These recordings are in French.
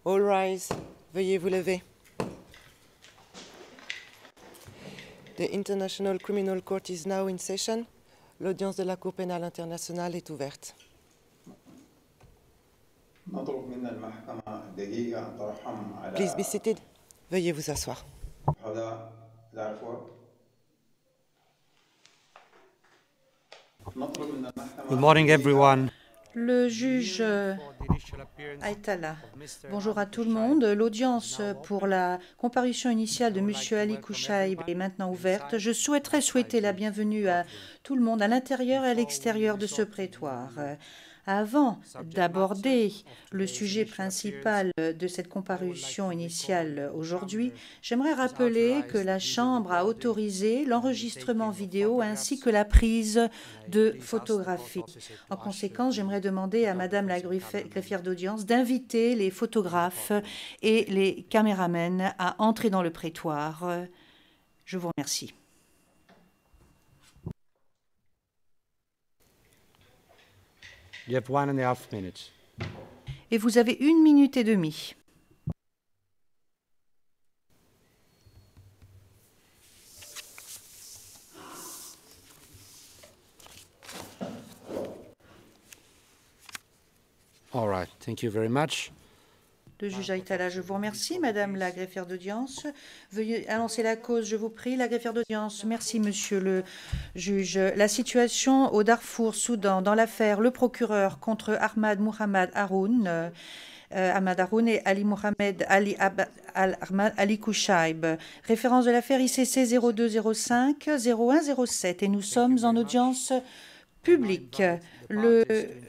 All rise. Veuillez vous lever. The International Criminal Court is now in session. L'audience de la Cour pénale internationale est ouverte. Please be seated. Veuillez vous asseoir. Good morning, everyone. Le juge Aïtala. Bonjour à tout le monde. L'audience pour la comparution initiale de M. Ali Kouchaïb est maintenant ouverte. Je souhaiter la bienvenue à tout le monde à l'intérieur et à l'extérieur de ce prétoire. Avant d'aborder le sujet principal de cette comparution initiale aujourd'hui, j'aimerais rappeler que la Chambre a autorisé l'enregistrement vidéo ainsi que la prise de photographies. En conséquence, j'aimerais demander à Madame la greffière d'audience d'inviter les photographes et les caméramens à entrer dans le prétoire. Je vous remercie. You have 1.5 minutes. Et vous avez 1 minute et demie. All right. Thank you very much. Le juge Aïtala, je vous remercie. Madame la greffière d'audience, veuillez annoncer la cause, je vous prie. La greffière d'audience, merci, monsieur le juge. La situation au Darfour, Soudan, dans l'affaire Le Procureur contre Ahmad Mohamed Haroun, et Ali Mohamed Ali Kouchaïb. Référence de l'affaire ICC 0205 0107. Et nous sommes en audience publique. Le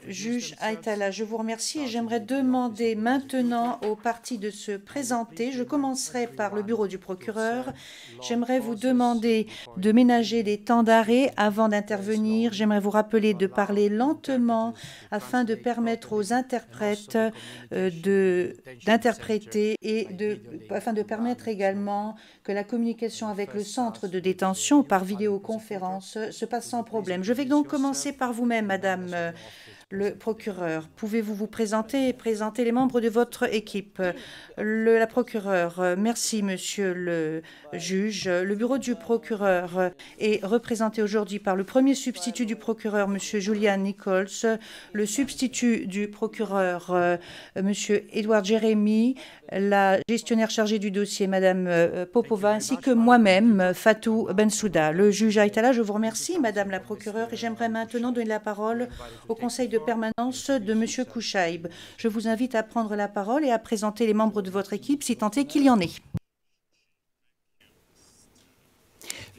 juge Aïtala, je vous remercie et j'aimerais demander maintenant aux parties de se présenter. Je commencerai par le bureau du procureur. J'aimerais vous demander de ménager des temps d'arrêt avant d'intervenir. J'aimerais vous rappeler de parler lentement afin de permettre aux interprètes d'interpréter et afin de permettre également que la communication avec le centre de détention par vidéoconférence se passe sans problème. Je vais donc commencer par vous-même, Madame le procureur. Pouvez-vous vous présenter et présenter les membres de votre équipe? La procureure, merci monsieur le juge. Le bureau du procureur est représenté aujourd'hui par le premier substitut du procureur, monsieur Julian Nichols, le substitut du procureur, monsieur Edward Jérémy, la gestionnaire chargée du dossier, madame Popova, ainsi que moi-même, Fatou Bensouda. Le juge Aïtala, je vous remercie, madame la procureure, et j'aimerais maintenant donner la parole au conseil de permanence de monsieur Kouchaïb. Je vous invite à prendre la parole et à présenter les membres de votre équipe, si tant est qu'il y en ait.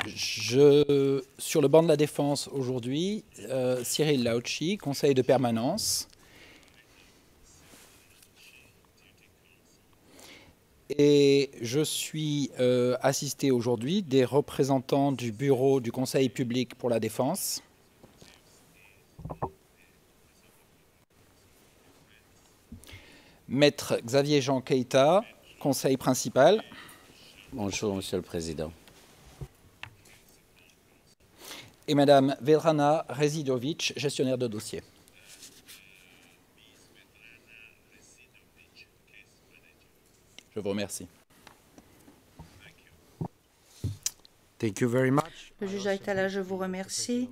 Sur le banc de la défense aujourd'hui, Cyril Lauchi, conseil de permanence. Et je suis assisté aujourd'hui des représentants du bureau du conseil public pour la défense. Maître Xavier Jean Keita, conseil principal. Bonjour, Monsieur le Président. Et Madame Vedrana Rezidovic, gestionnaire de dossier. Je vous remercie. Thank you very much. Le juge Aïtala, je vous remercie.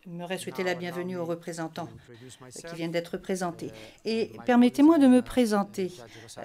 J'aimerais souhaiter la bienvenue aux représentants qui viennent d'être présentés. Et permettez-moi de me présenter.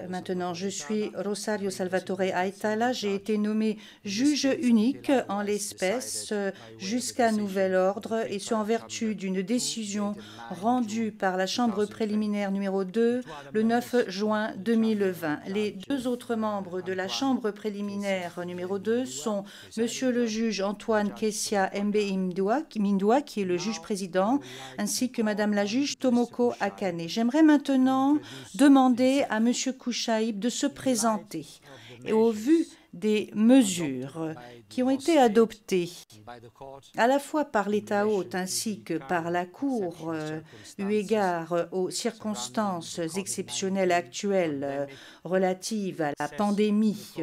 Maintenant, je suis Rosario Salvatore Aïtala. J'ai été nommé juge unique en l'espèce jusqu'à nouvel ordre, et ce en vertu d'une décision rendue par la Chambre préliminaire numéro 2 le 9 juin 2020. Les deux autres membres de la Chambre préliminaire numéro 2 sont Monsieur le juge Antoine Kessia Mbe-Mindoua, qui est le juge président, ainsi que Madame la juge Tomoko Akane. J'aimerais maintenant demander à Monsieur Kouchaïb de se présenter. Et au vu des mesures qui ont été adoptées à la fois par l'État hôte ainsi que par la Cour, eu égard aux circonstances exceptionnelles actuelles relatives à la pandémie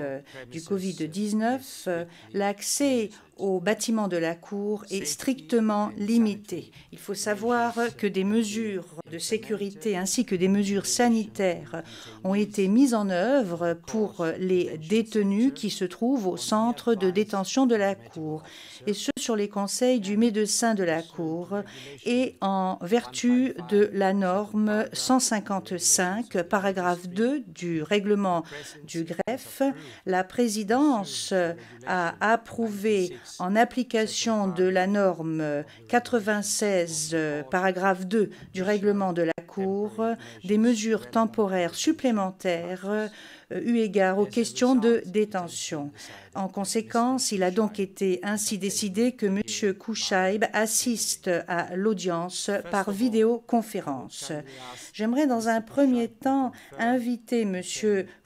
du Covid-19, l'accès au bâtiment de la Cour est strictement limité. Il faut savoir que des mesures de sécurité ainsi que des mesures sanitaires ont été mises en œuvre pour les détenus qui se trouvent au centre de détention de la Cour, et ce sur les conseils du médecin de la Cour et en vertu de la norme 155, paragraphe 2 du règlement du greffe. La présidence a approuvé, en application de la norme 96, paragraphe 2 du règlement de la Cour, des mesures temporaires supplémentaires eu égard aux questions de détention. En conséquence, il a donc été ainsi décidé que M. Kouchaïb assiste à l'audience par vidéoconférence. J'aimerais dans un premier temps inviter M.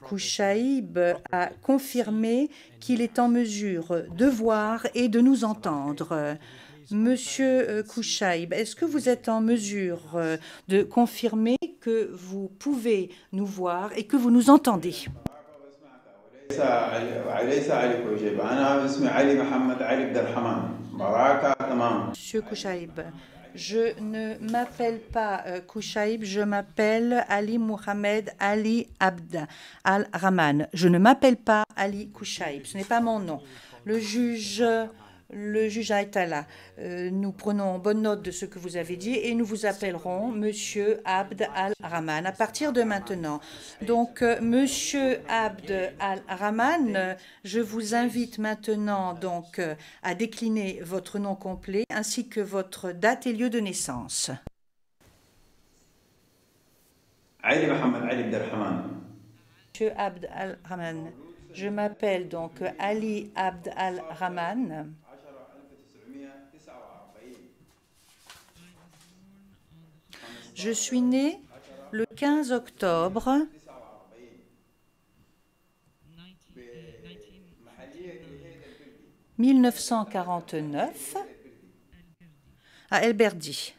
Kouchaïb à confirmer qu'il est en mesure de voir et de nous entendre. Monsieur Kouchaïb, est-ce que vous êtes en mesure de confirmer que vous pouvez nous voir et que vous nous entendez? Monsieur Kouchaïb, je ne m'appelle pas Kouchaïb, je m'appelle Ali Mohamed Ali Abd Al-Rahman. Je ne m'appelle pas Ali Kouchaïb, ce n'est pas mon nom. Le juge Aïtala, nous prenons bonne note de ce que vous avez dit et nous vous appellerons Monsieur Abd Al-Rahman à partir de maintenant. Donc, Monsieur Abd Al-Rahman, je vous invite maintenant donc à décliner votre nom complet ainsi que votre date et lieu de naissance. Monsieur Abd Al-Rahman, je m'appelle donc Ali Abd Al-Rahman. Je suis né le 15 octobre 1949 à El Berdi.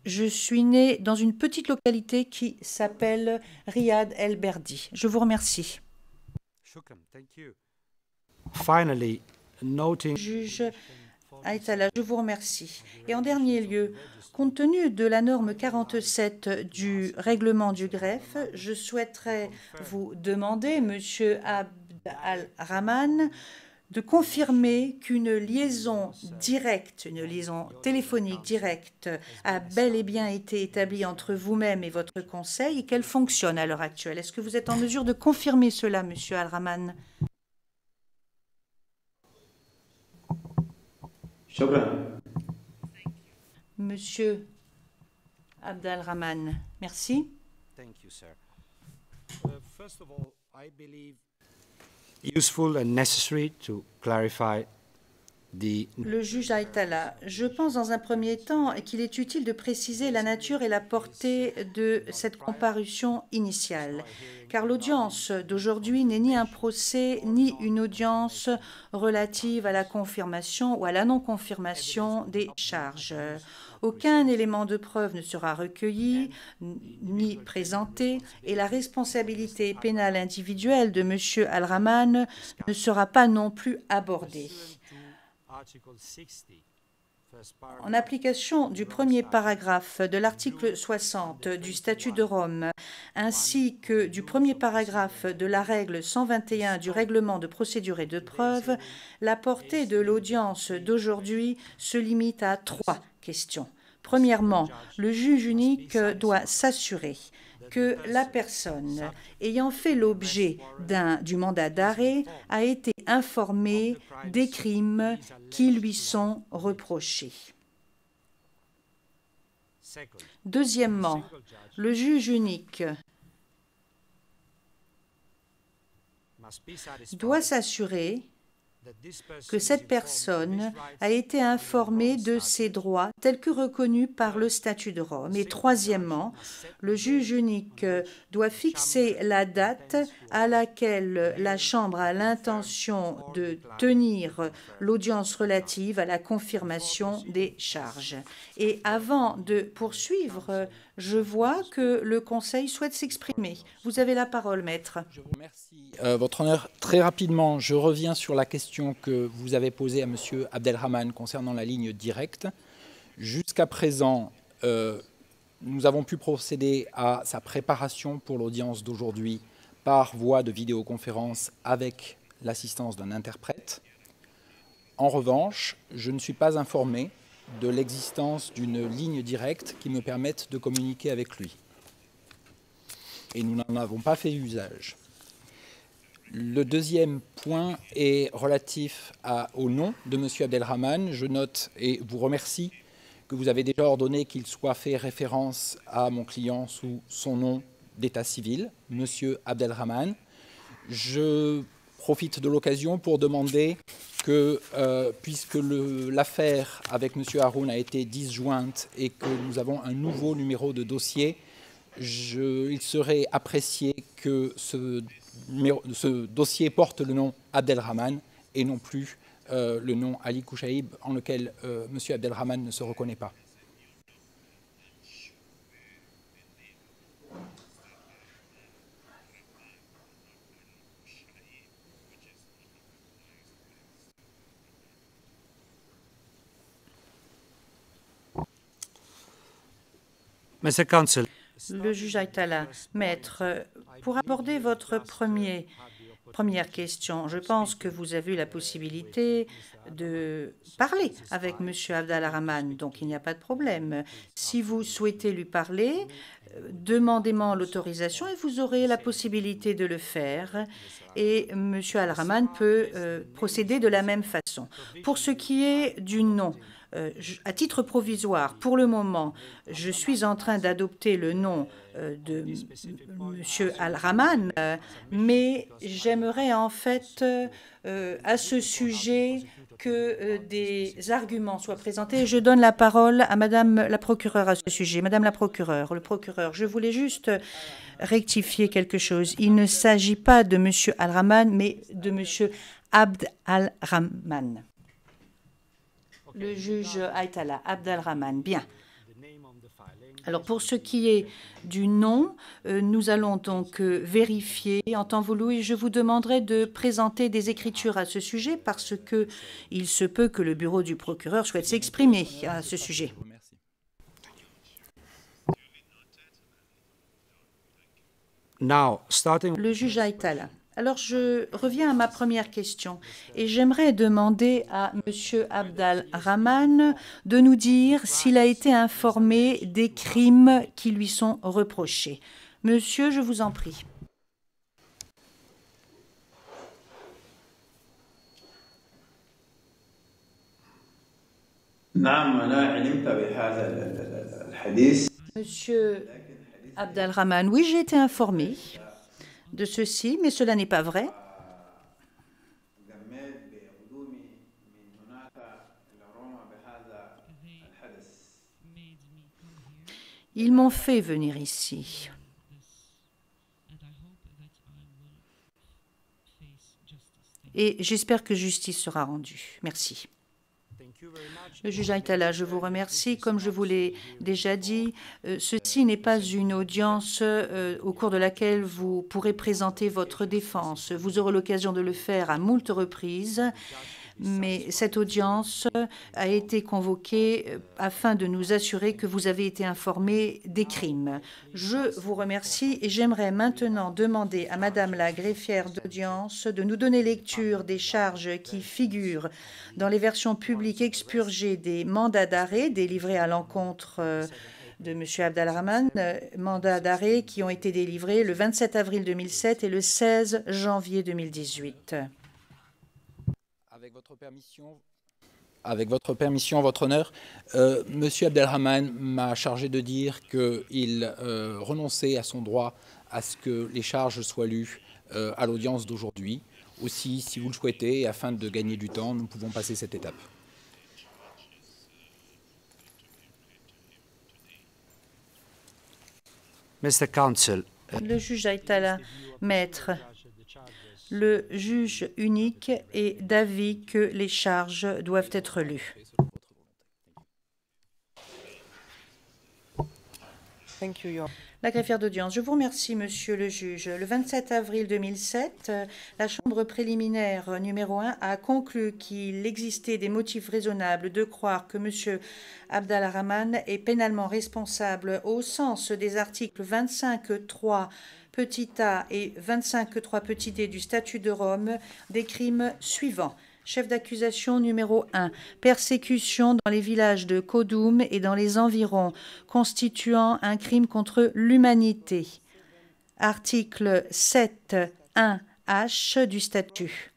Je suis né dans une petite localité qui s'appelle Riyad El Berdi. Je vous remercie. Finally, noting... Juge Aïtala, je vous remercie. Et en dernier lieu, compte tenu de la norme 47 du règlement du greffe, je souhaiterais vous demander, Monsieur Abd Al-Rahman, de confirmer qu'une liaison directe, une liaison téléphonique directe a bel et bien été établie entre vous-même et votre conseil et qu'elle fonctionne à l'heure actuelle. Est-ce que vous êtes en mesure de confirmer cela, Monsieur Al-Rahman? Monsieur Abd Al-Rahman, merci. Thank you, sir. First of all, I believe useful and necessary to clarify the... Le juge Aïtala, je pense dans un premier temps qu'il est utile de préciser la nature et la portée de cette comparution initiale, car l'audience d'aujourd'hui n'est ni un procès ni une audience relative à la confirmation ou à la non-confirmation des charges. Aucun élément de preuve ne sera recueilli ni présenté et la responsabilité pénale individuelle de M. Al-Rahman ne sera pas non plus abordée. En application du premier paragraphe de l'article 60 du statut de Rome, ainsi que du premier paragraphe de la règle 121 du règlement de procédure et de preuve, la portée de l'audience d'aujourd'hui se limite à 3 questions. Premièrement, le juge unique doit s'assurer que la personne ayant fait l'objet du mandat d'arrêt a été informée des crimes qui lui sont reprochés. Deuxièmement, le juge unique doit s'assurer que cette personne a été informée de ses droits tels que reconnus par le statut de Rome. Et troisièmement, le juge unique doit fixer la date à laquelle la Chambre a l'intention de tenir l'audience relative à la confirmation des charges. Et avant de poursuivre, Je vois que le Conseil souhaite s'exprimer. Vous avez la parole, maître. Je vous remercie. Votre Honneur, très rapidement, je reviens sur la question que vous avez posée à M. Abdelrahman concernant la ligne directe. Jusqu'à présent, nous avons pu procéder à sa préparation pour l'audience d'aujourd'hui par voie de vidéoconférence avec l'assistance d'un interprète. En revanche, je ne suis pas informé de l'existence d'une ligne directe qui me permette de communiquer avec lui. Et nous n'en avons pas fait usage. Le deuxième point est relatif au nom de M. Abdelrahman. Je note et vous remercie que vous avez déjà ordonné qu'il soit fait référence à mon client sous son nom d'état civil, M. Abdelrahman. Je profite de l'occasion pour demander que, puisque l'affaire avec M. Haroun a été disjointe et que nous avons un nouveau numéro de dossier, il serait apprécié que ce dossier porte le nom Abdelrahman et non plus le nom Ali Kouchaïb, en lequel M. Abdelrahman ne se reconnaît pas. Mr. Counsel. Le juge Aïtala, maître, pour aborder votre première question, je pense que vous avez eu la possibilité de parler avec M. Abdelrahman, donc il n'y a pas de problème. Si vous souhaitez lui parler, demandez-moi l'autorisation et vous aurez la possibilité de le faire. Et M. Al-Rahman peut procéder de la même façon. Pour ce qui est du nom, à titre provisoire, pour le moment, je suis en train d'adopter le nom de M. Al-Rahman, mais j'aimerais en fait à ce sujet que des arguments soient présentés. Je donne la parole à Madame la procureure à ce sujet. Madame la procureure, le procureur, je voulais juste rectifier quelque chose. Il ne s'agit pas de M. Al-Rahman, mais de M. Abd al-Rahman. Le juge Aïtala, Abdelrahman. Bien. Alors, pour ce qui est du nom, nous allons donc vérifier en temps voulu et je vous demanderai de présenter des écritures à ce sujet parce qu'il se peut que le bureau du procureur souhaite s'exprimer à ce sujet. Le juge Aïtala. Alors, je reviens à ma première question et j'aimerais demander à M. Abdelrahman de nous dire s'il a été informé des crimes qui lui sont reprochés. Monsieur, je vous en prie. Monsieur Abdelrahman, oui, j'ai été informé de ceci, mais cela n'est pas vrai. Ils m'ont fait venir ici. Et j'espère que justice sera rendue. Merci. Le juge Aïtala, je vous remercie. Comme je vous l'ai déjà dit, ceci n'est pas une audience au cours de laquelle vous pourrez présenter votre défense. Vous aurez l'occasion de le faire à moult reprises, mais cette audience a été convoquée afin de nous assurer que vous avez été informé des crimes. Je vous remercie et j'aimerais maintenant demander à Madame la greffière d'audience de nous donner lecture des charges qui figurent dans les versions publiques expurgées des mandats d'arrêt délivrés à l'encontre de M. Abdelrahman, mandats d'arrêt qui ont été délivrés le 27 avril 2007 et le 16 janvier 2018. Avec votre permission, votre honneur, M. Abdelrahman m'a chargé de dire qu'il renonçait à son droit à ce que les charges soient lues à l'audience d'aujourd'hui. Aussi, si vous le souhaitez, afin de gagner du temps, nous pouvons passer cette étape. Mr. Counsel. Le juge Aïtala, maître, le juge unique est d'avis que les charges doivent être lues. Thank you, Your La greffière d'audience. Je vous remercie, Monsieur le juge. Le 27 avril 2007, la Chambre préliminaire numéro 1 a conclu qu'il existait des motifs raisonnables de croire que Monsieur Abdalrahman est pénalement responsable au sens des articles 25.3 petit a et 25.3 petit d du statut de Rome des crimes suivants. Chef d'accusation numéro 1, persécution dans les villages de Kodoum et dans les environs, constituant un crime contre l'humanité. Article 7.1h du statut.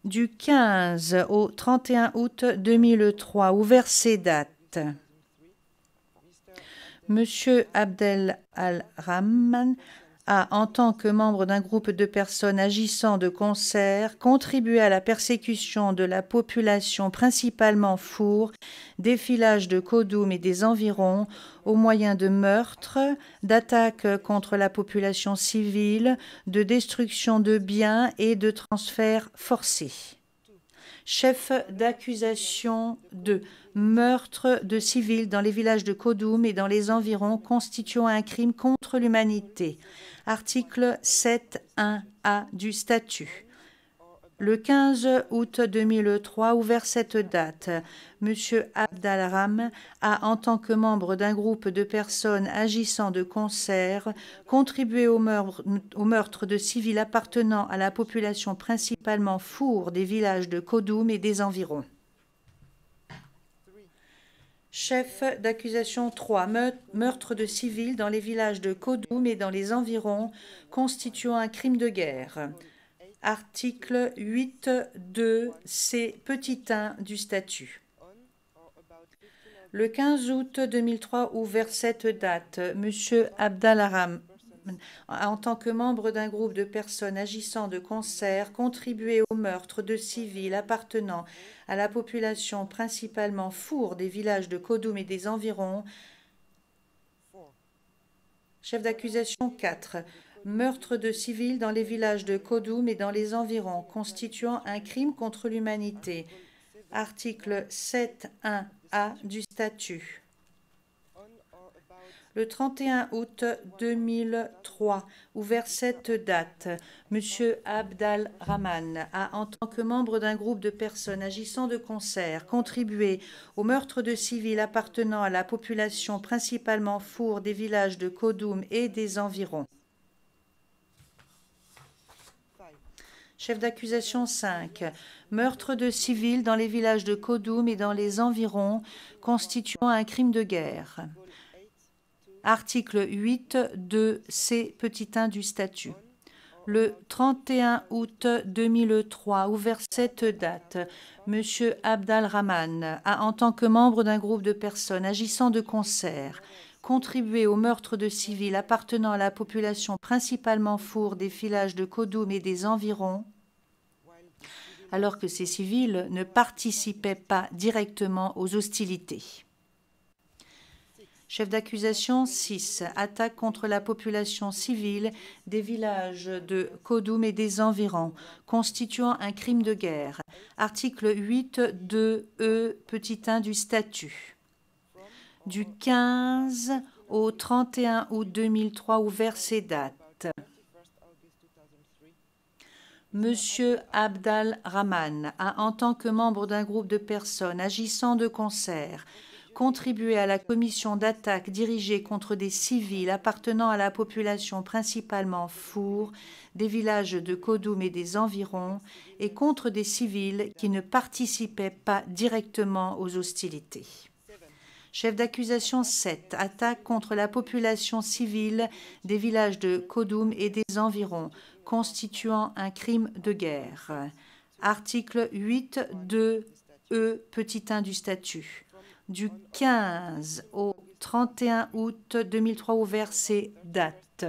Du 15 au 31 août 2003, ouvert ces dates. Monsieur Abdel Al-Rahman a, en tant que membre d'un groupe de personnes agissant de concert, contribué à la persécution de la population, principalement Four, des villages de Kodoum et des environs, au moyen de meurtres, d'attaques contre la population civile, de destruction de biens et de transferts forcés. Chef d'accusation 2. Meurtre de civils dans les villages de Kodoum et dans les environs constituant un crime contre l'humanité. Article 7.1a du statut. Le 15 août 2003, ouvert cette date, M. Abdalrahman a, en tant que membre d'un groupe de personnes agissant de concert, contribué au meurtre de civils appartenant à la population principalement Four des villages de Kodoum et des environs. Chef d'accusation 3, meurtre de civils dans les villages de Kodoum et dans les environs, constituant un crime de guerre. Article 8.2c petit 1 du statut. Le 15 août 2003, ouvert cette date, M. Abdalrahman, en tant que membre d'un groupe de personnes agissant de concert, contribué au meurtre de civils appartenant à la population principalement Four des villages de Kodoum et des environs. Chef d'accusation 4. Meurtre de civils dans les villages de Kodoum et dans les environs, constituant un crime contre l'humanité. Article 7.1a du statut. Le 31 août 2003, ouvert cette date, M. Abdalrahman a, en tant que membre d'un groupe de personnes agissant de concert, contribué au meurtre de civils appartenant à la population principalement Four des villages de Kodoum et des environs. Chef d'accusation 5. Meurtre de civils dans les villages de Kodoum et dans les environs, constituant un crime de guerre. Article 8.2c petit 1 du statut. Le 31 août 2003, ouvert cette date, M. Abdalrahman a, en tant que membre d'un groupe de personnes agissant de concert, contribué au meurtre de civils appartenant à la population principalement Four des villages de Kodoum et des environs, alors que ces civils ne participaient pas directement aux hostilités. Chef d'accusation 6. Attaque contre la population civile des villages de Kodoum et des environs, constituant un crime de guerre. Article 8.2e petit 1 du statut. Du 15 au 31 août 2003, ouvert ces dates. Monsieur Abdalrahman a, en tant que membre d'un groupe de personnes agissant de concert, contribué à la commission d'attaque dirigée contre des civils appartenant à la population principalement Four des villages de Kodoum et des environs et contre des civils qui ne participaient pas directement aux hostilités. Chef d'accusation 7. Attaque contre la population civile des villages de Kodoum et des environs, constituant un crime de guerre. Article 8.2e petit 1 du statut. Du 15 au 31 août 2003, ouvert ces dates.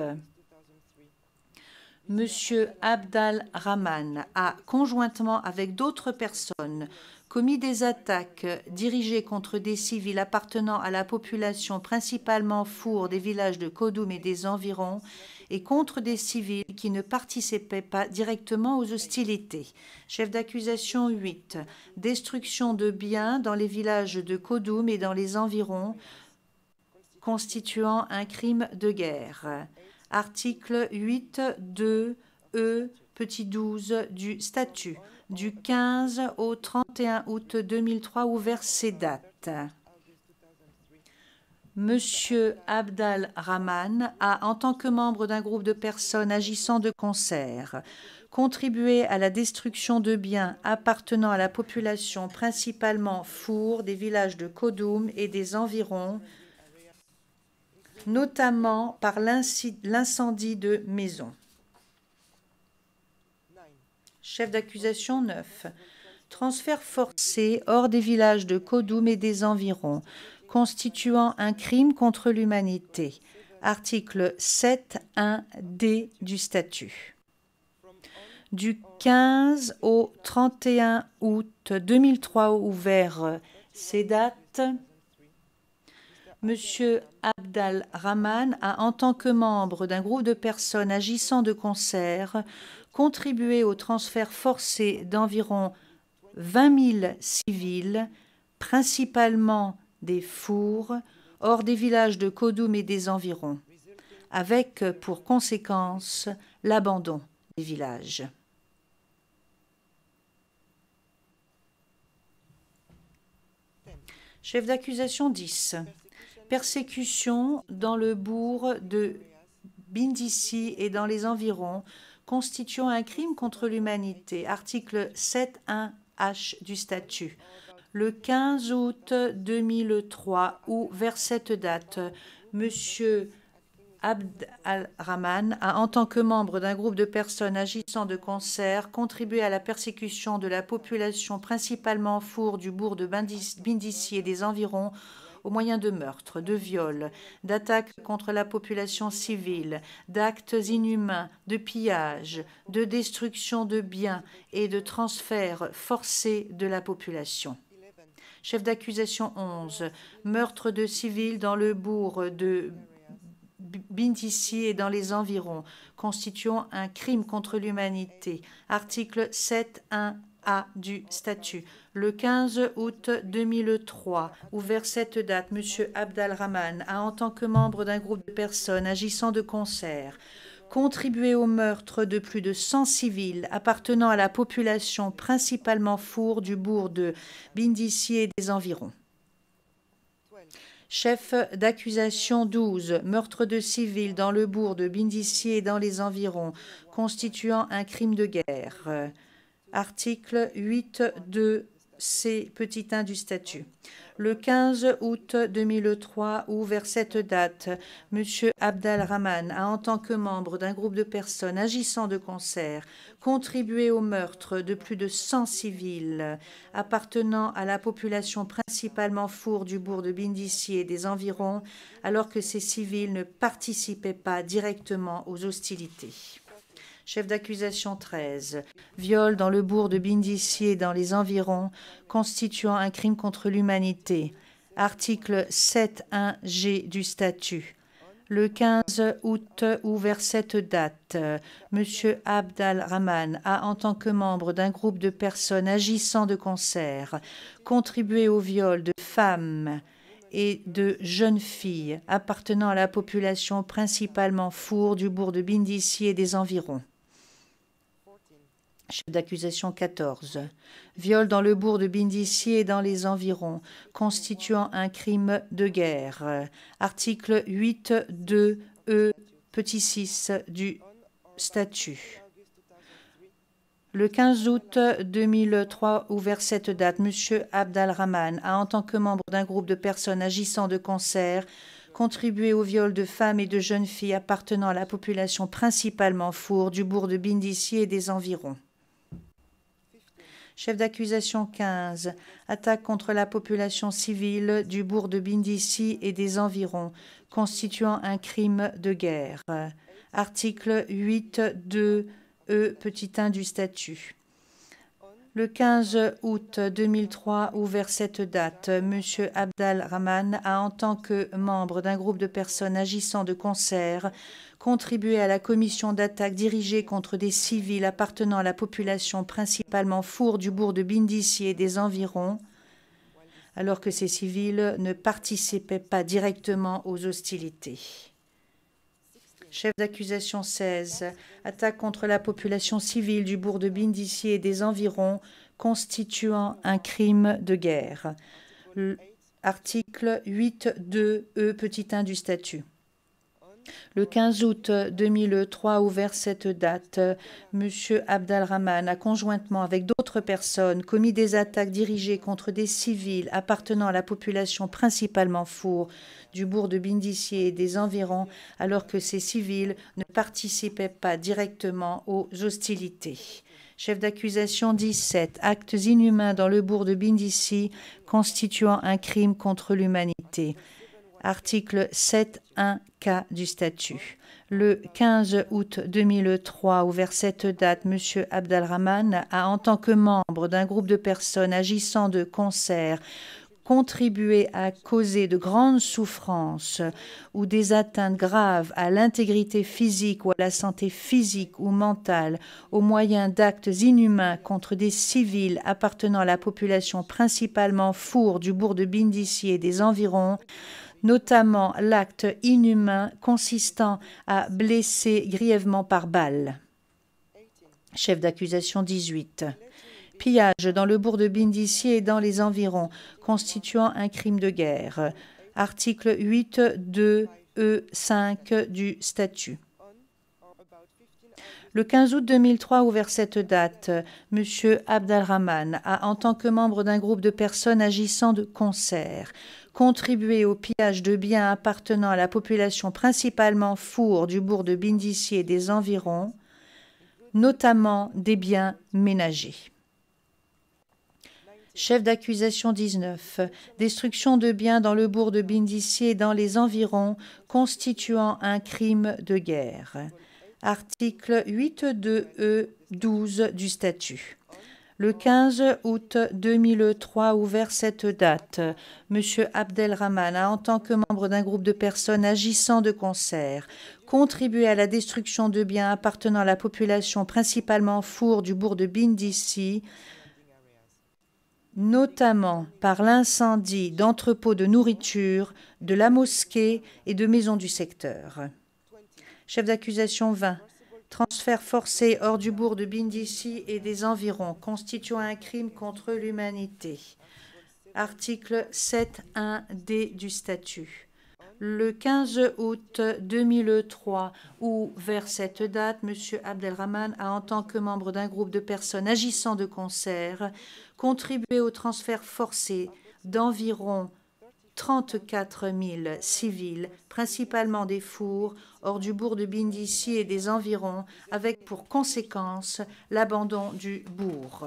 Monsieur Abdalrahman a, conjointement avec d'autres personnes, commis des attaques dirigées contre des civils appartenant à la population principalement Four des villages de Kodoum et des environs et contre des civils qui ne participaient pas directement aux hostilités. Chef d'accusation 8. Destruction de biens dans les villages de Kodoum et dans les environs, constituant un crime de guerre. Article 8.2e petit 12 du statut, du 15 au 31 août 2003, ouvert ces dates. Monsieur Abdal Rahman a, en tant que membre d'un groupe de personnes agissant de concert, contribué à la destruction de biens appartenant à la population, principalement Four, des villages de Kodoum et des environs, notamment par l'incendie de maisons. Chef d'accusation 9. Transfert forcé hors des villages de Kodoum et des environs, constituant un crime contre l'humanité. Article 7.1d du statut. Du 15 au 31 août 2003, ouvert ces dates, Monsieur Abdal Rahman a, en tant que membre d'un groupe de personnes agissant de concert, contribué au transfert forcé d'environ 20 000 civils, principalement des Fours, hors des villages de Kodoum et des environs, avec pour conséquence l'abandon des villages. Chef d'accusation 10. Persécution dans le bourg de Bindissi et dans les environs, constituant un crime contre l'humanité. Article 7.1h du statut. Le 15 août 2003, ou vers cette date, Monsieur Abd al-Rahman a, en tant que membre d'un groupe de personnes agissant de concert, contribué à la persécution de la population, principalement Four, du bourg de Bindissi et des environs, au moyen de meurtres, de viols, d'attaques contre la population civile, d'actes inhumains, de pillage, de destruction de biens et de transfert forcé de la population. Chef d'accusation 11. Meurtre de civils dans le bourg de Bindissi et dans les environs, constituant un crime contre l'humanité. Article 7.1a du statut. Le 15 août 2003, ouvert cette date, M. Abdal Rahman a, en tant que membre d'un groupe de personnes agissant de concert, contribué au meurtre de plus de 100 civils appartenant à la population, principalement Four, du bourg de Bindissi et des environs. Chef d'accusation 12. Meurtre de civils dans le bourg de Bindissi et dans les environs, constituant un crime de guerre. Article 8.2c petit 1 du statut. Le 15 août 2003, ou vers cette date, M. Abdal Rahman a, en tant que membre d'un groupe de personnes agissant de concert, contribué au meurtre de plus de 100 civils appartenant à la population, principalement Four, du bourg de Bindissi et des environs, alors que ces civils ne participaient pas directement aux hostilités. Chef d'accusation 13. Viol dans le bourg de Bindissi et dans les environs, constituant un crime contre l'humanité. Article 7.1g du statut. Le 15 août ou vers cette date, M. Abdal Rahman a, en tant que membre d'un groupe de personnes agissant de concert, contribué au viol de femmes et de jeunes filles appartenant à la population, principalement Four, du bourg de Bindissi et des environs. Chef d'accusation 14. Viol dans le bourg de Bindissi et dans les environs, constituant un crime de guerre. Article 8.2e petit 6 du statut. Le 15 août 2003, ou vers cette date, M. Abdal Rahman a, en tant que membre d'un groupe de personnes agissant de concert, contribué au viol de femmes et de jeunes filles appartenant à la population, principalement Four, du bourg de Bindissi et des environs. Chef d'accusation 15. Attaque contre la population civile du bourg de Bindissi et des environs, constituant un crime de guerre. Article 8.2e petit 1 du statut. Le 15 août 2003, ou vers cette date, M. Abdal Rahman a, en tant que membre d'un groupe de personnes agissant de concert, contribué à la commission d'attaque dirigée contre des civils appartenant à la population, principalement Four, du bourg de Bindissi et des environs, alors que ces civils ne participaient pas directement aux hostilités. Chef d'accusation 16, attaque contre la population civile du bourg de Bindisi et des environs constituant un crime de guerre. Article 8.2e petit 1 du statut. Le 15 août 2003, ouvert cette date, M. Abdelrahman a conjointement avec d'autres personnes commis des attaques dirigées contre des civils appartenant à la population principalement four du bourg de Bindisi et des environs, alors que ces civils ne participaient pas directement aux hostilités. Chef d'accusation 17, actes inhumains dans le bourg de Bindisi constituant un crime contre l'humanité. Article 7.1k du statut. Le 15 août 2003, ouvert cette date, M. Abdelrahman a, en tant que membre d'un groupe de personnes agissant de concert, contribué à causer de grandes souffrances ou des atteintes graves à l'intégrité physique ou à la santé physique ou mentale au moyen d'actes inhumains contre des civils appartenant à la population principalement four du bourg de Bindisi et des environs, notamment l'acte inhumain consistant à blesser grièvement par balle. Chef d'accusation 18. Pillage dans le bourg de Bindisi et dans les environs, constituant un crime de guerre. Article 8.2e5 du statut. Le 15 août 2003, ouvert cette date, M. Abdelrahman a, en tant que membre d'un groupe de personnes agissant de concert, contribué au pillage de biens appartenant à la population principalement four du bourg de Bindisi et des environs, notamment des biens ménagers. Chef d'accusation 19. Destruction de biens dans le bourg de Bindisi et dans les environs constituant un crime de guerre. Article 8.2e12 du statut. Le 15 août 2003, ouvert cette date, M. Abdelrahman a, en tant que membre d'un groupe de personnes agissant de concert, contribué à la destruction de biens appartenant à la population principalement four du bourg de Bindisi, notamment par l'incendie d'entrepôts de nourriture, de la mosquée et de maisons du secteur. Chef d'accusation 20. Transfert forcé hors du bourg de Bindisi et des environs, constituant un crime contre l'humanité. Article 7.1d du statut. Le 15 août 2003, ou vers cette date, M. Abdelrahman a, en tant que membre d'un groupe de personnes agissant de concert, contribué au transfert forcé d'environ 34 000 civils, principalement des fours, hors du bourg de Bindisi et des environs, avec pour conséquence l'abandon du bourg.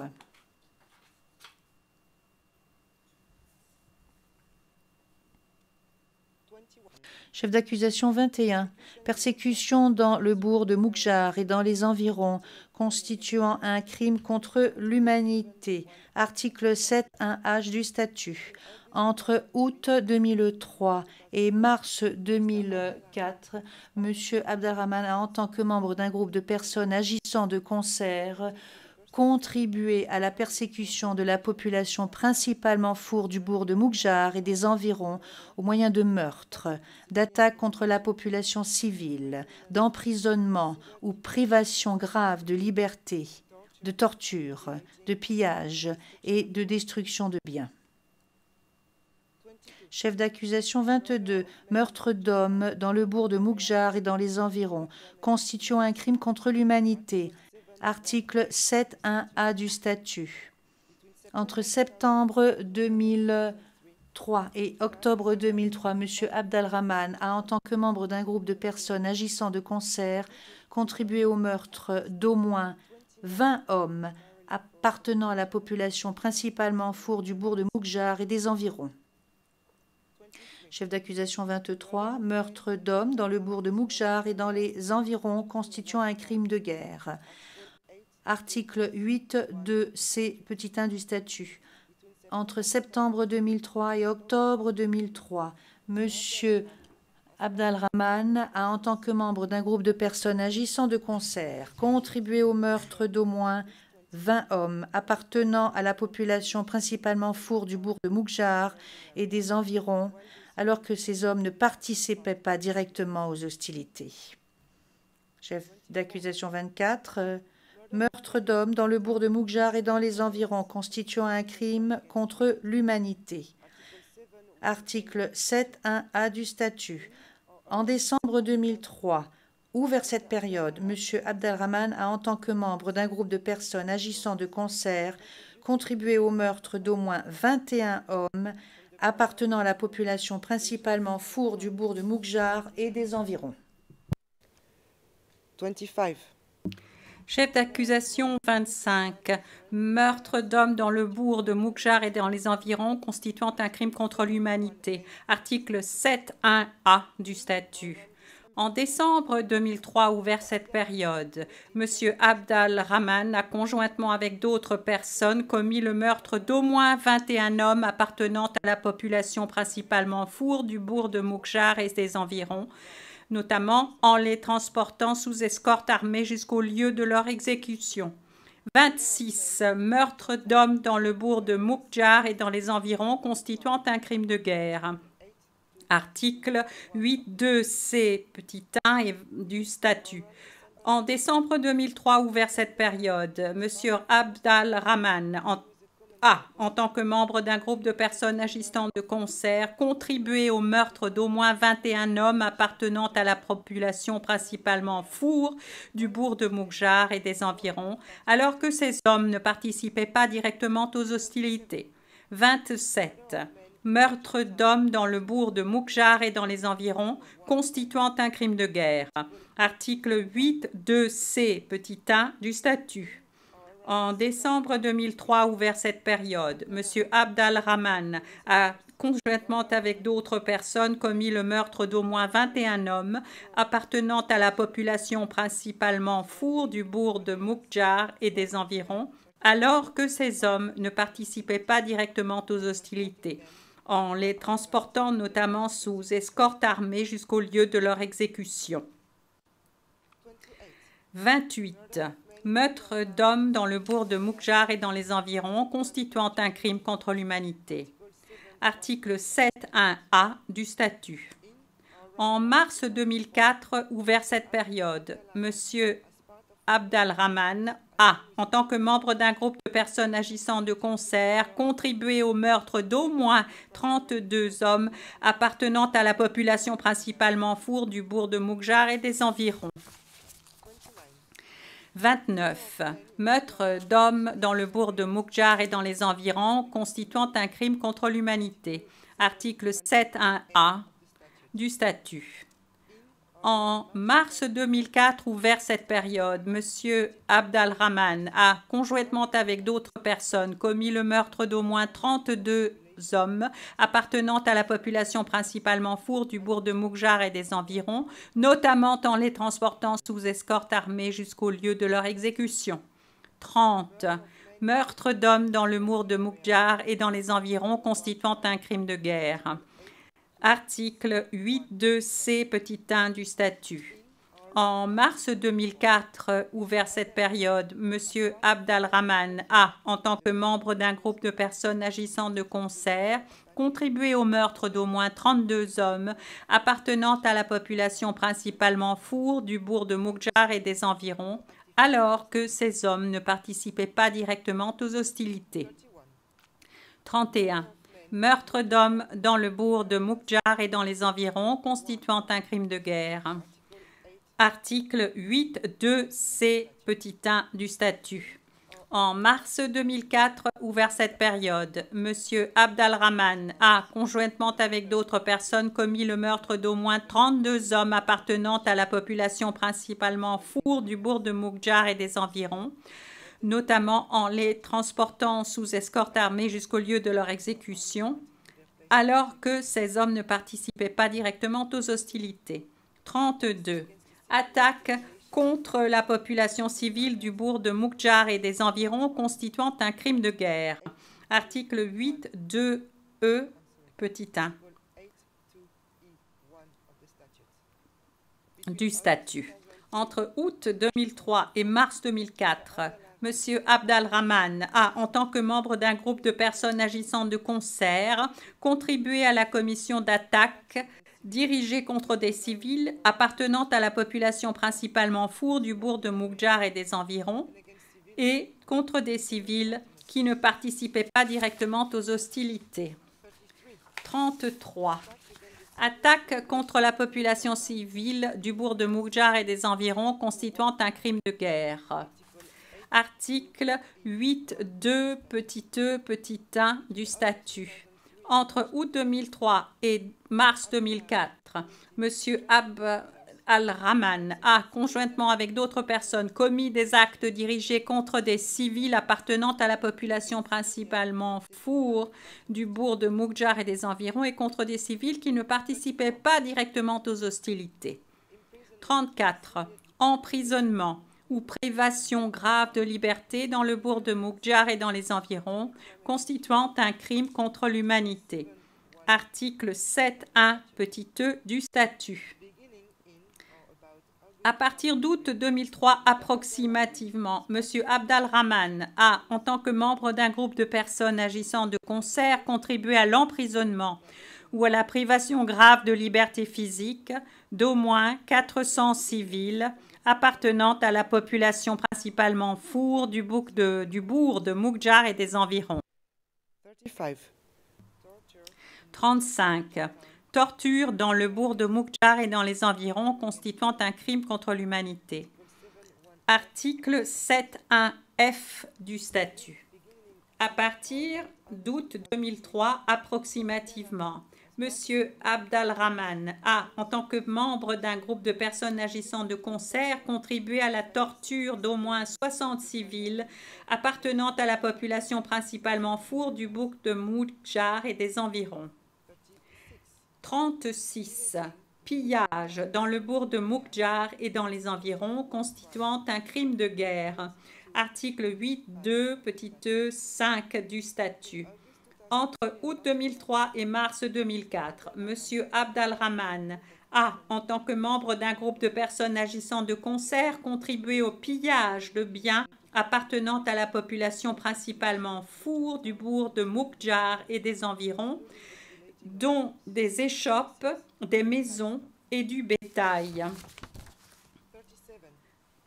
Chef d'accusation 21. Persécution dans le bourg de Moukjar et dans les environs, constituant un crime contre l'humanité. Article 7.1h du statut. Entre août 2003 et mars 2004, M. Abdelrahman a, en tant que membre d'un groupe de personnes agissant de concert, contribué à la persécution de la population principalement four du bourg de Moukjar et des environs au moyen de meurtres, d'attaques contre la population civile, d'emprisonnement ou privation grave de liberté, de torture, de pillage et de destruction de biens. Chef d'accusation 22, meurtre d'hommes dans le bourg de Moukjar et dans les environs, constituant un crime contre l'humanité. Article 7.1a du statut. Entre septembre 2003 et octobre 2003, M. Abdelrahman a, en tant que membre d'un groupe de personnes agissant de concert, contribué au meurtre d'au moins 20 hommes appartenant à la population principalement four du bourg de Moukjar et des environs. Chef d'accusation 23, meurtre d'hommes dans le bourg de Moukjar et dans les environs constituant un crime de guerre. Article 8.2c petit 1 du statut. Entre septembre 2003 et octobre 2003, M. Abdelrahman a, en tant que membre d'un groupe de personnes agissant de concert, contribué au meurtre d'au moins 20 hommes appartenant à la population principalement four du bourg de Moukjar et des environs, alors que ces hommes ne participaient pas directement aux hostilités. Chef d'accusation 24, meurtre d'hommes dans le bourg de Moukjar et dans les environs constituant un crime contre l'humanité. Article 7.1a du statut. En décembre 2003, ou vers cette période, M. Abdelrahman a, en tant que membre d'un groupe de personnes agissant de concert, contribué au meurtre d'au moins 21 hommes appartenant à la population principalement four du bourg de Moukjar et des environs. 25. Chef d'accusation 25. Meurtre d'hommes dans le bourg de Moukjar et dans les environs constituant un crime contre l'humanité. Article 7.1a du statut. En décembre 2003 ou vers cette période, M. Abdelrahman a conjointement avec d'autres personnes commis le meurtre d'au moins 21 hommes appartenant à la population principalement four du bourg de Moukjar et des environs, notamment en les transportant sous escorte armée jusqu'au lieu de leur exécution. 26. Meurtre d'hommes dans le bourg de Moukjar et dans les environs constituant un crime de guerre. Article 8.2c du statut. En décembre 2003 ou vers cette période, M. Abdelrahman en tant que membre d'un groupe de personnes agissant de concert, contribué au meurtre d'au moins 21 hommes appartenant à la population principalement four du bourg de Moukjar et des environs, alors que ces hommes ne participaient pas directement aux hostilités. 27. Meurtre d'hommes dans le bourg de Moukjar et dans les environs, constituant un crime de guerre. Article 8.2c du statut. En décembre 2003 ou vers cette période, M. Abdelrahman a, conjointement avec d'autres personnes, commis le meurtre d'au moins 21 hommes appartenant à la population principalement four du bourg de Moukjar et des environs, alors que ces hommes ne participaient pas directement aux hostilités, en les transportant notamment sous escorte armée jusqu'au lieu de leur exécution. 28. Meurtre d'hommes dans le bourg de Moukjar et dans les environs, constituant un crime contre l'humanité. Article 7.1a du statut. En mars 2004 ou vers cette période, M. Abdelrahman a, en tant que membre d'un groupe de personnes agissant de concert, contribué au meurtre d'au moins 32 hommes appartenant à la population principalement four du bourg de Moukjar et des environs. 29. Meurtre d'hommes dans le bourg de Moukjar et dans les environs, constituant un crime contre l'humanité. Article 7.1a du statut. En mars 2004 ou vers cette période, M. Abdelrahman a, conjointement avec d'autres personnes, commis le meurtre d'au moins 32 hommes appartenant à la population principalement four du bourg de Moukjar et des environs, notamment en les transportant sous escorte armée jusqu'au lieu de leur exécution. 30. Meurtre d'hommes dans le bourg de Moukjar et dans les environs constituant un crime de guerre. Article 8.2c du statut. En mars 2004 ou vers cette période, M. Abdelrahman a, en tant que membre d'un groupe de personnes agissant de concert, contribué au meurtre d'au moins 32 hommes appartenant à la population principalement four du bourg de Moukjar et des environs, alors que ces hommes ne participaient pas directement aux hostilités. 31. Meurtre d'hommes dans le bourg de Moukjar et dans les environs, constituant un crime de guerre. Article 8.2c du statut. En mars 2004 ou vers cette période, M. Abdelrahman a, conjointement avec d'autres personnes, commis le meurtre d'au moins 32 hommes appartenant à la population principalement four du bourg de Moukjar et des environs, notamment en les transportant sous escorte armée jusqu'au lieu de leur exécution, alors que ces hommes ne participaient pas directement aux hostilités. 32. Attaque contre la population civile du bourg de Moukjar et des environs constituant un crime de guerre. Article 8.2e du statut. Entre août 2003 et mars 2004, Monsieur Abdalrahman a, en tant que membre d'un groupe de personnes agissant de concert, contribué à la commission d'attaque dirigée contre des civils appartenant à la population principalement four du bourg de Moukjar et des environs, et contre des civils qui ne participaient pas directement aux hostilités. 33. Attaque contre la population civile du bourg de Moukjar et des environs constituant un crime de guerre. Article 8.2 petit e petit 1 du statut. Entre août 2003 et mars 2004, M. Abdalrahman a, conjointement avec d'autres personnes, commis des actes dirigés contre des civils appartenant à la population principalement four du bourg de Moukjar et des environs et contre des civils qui ne participaient pas directement aux hostilités. 34. Emprisonnement ou privation grave de liberté dans le bourg de Moukjar et dans les environs, constituant un crime contre l'humanité. Article 7.1 petit e du statut. À partir d'août 2003 approximativement, M. Abdalrahman a, en tant que membre d'un groupe de personnes agissant de concert, contribué à l'emprisonnement ou à la privation grave de liberté physique d'au moins 400 civils appartenant à la population principalement four du bourg de Moukjar et des environs. 35. Torture dans le bourg de Moukjar et dans les environs constituant un crime contre l'humanité. Article 7.1 F du statut. À partir d'août 2003 approximativement, M. Abdalrahman a, en tant que membre d'un groupe de personnes agissant de concert, contribué à la torture d'au moins 60 civils appartenant à la population principalement four du bourg de Moukjar et des environs. 36. Pillage dans le bourg de Moukjar et dans les environs constituant un crime de guerre. Article 8.2 petit e 5 du statut. Entre août 2003 et mars 2004, M. Abdalrahman a, en tant que membre d'un groupe de personnes agissant de concert, contribué au pillage de biens appartenant à la population principalement four du bourg de Moukjar et des environs, dont des échoppes, des maisons et du bétail.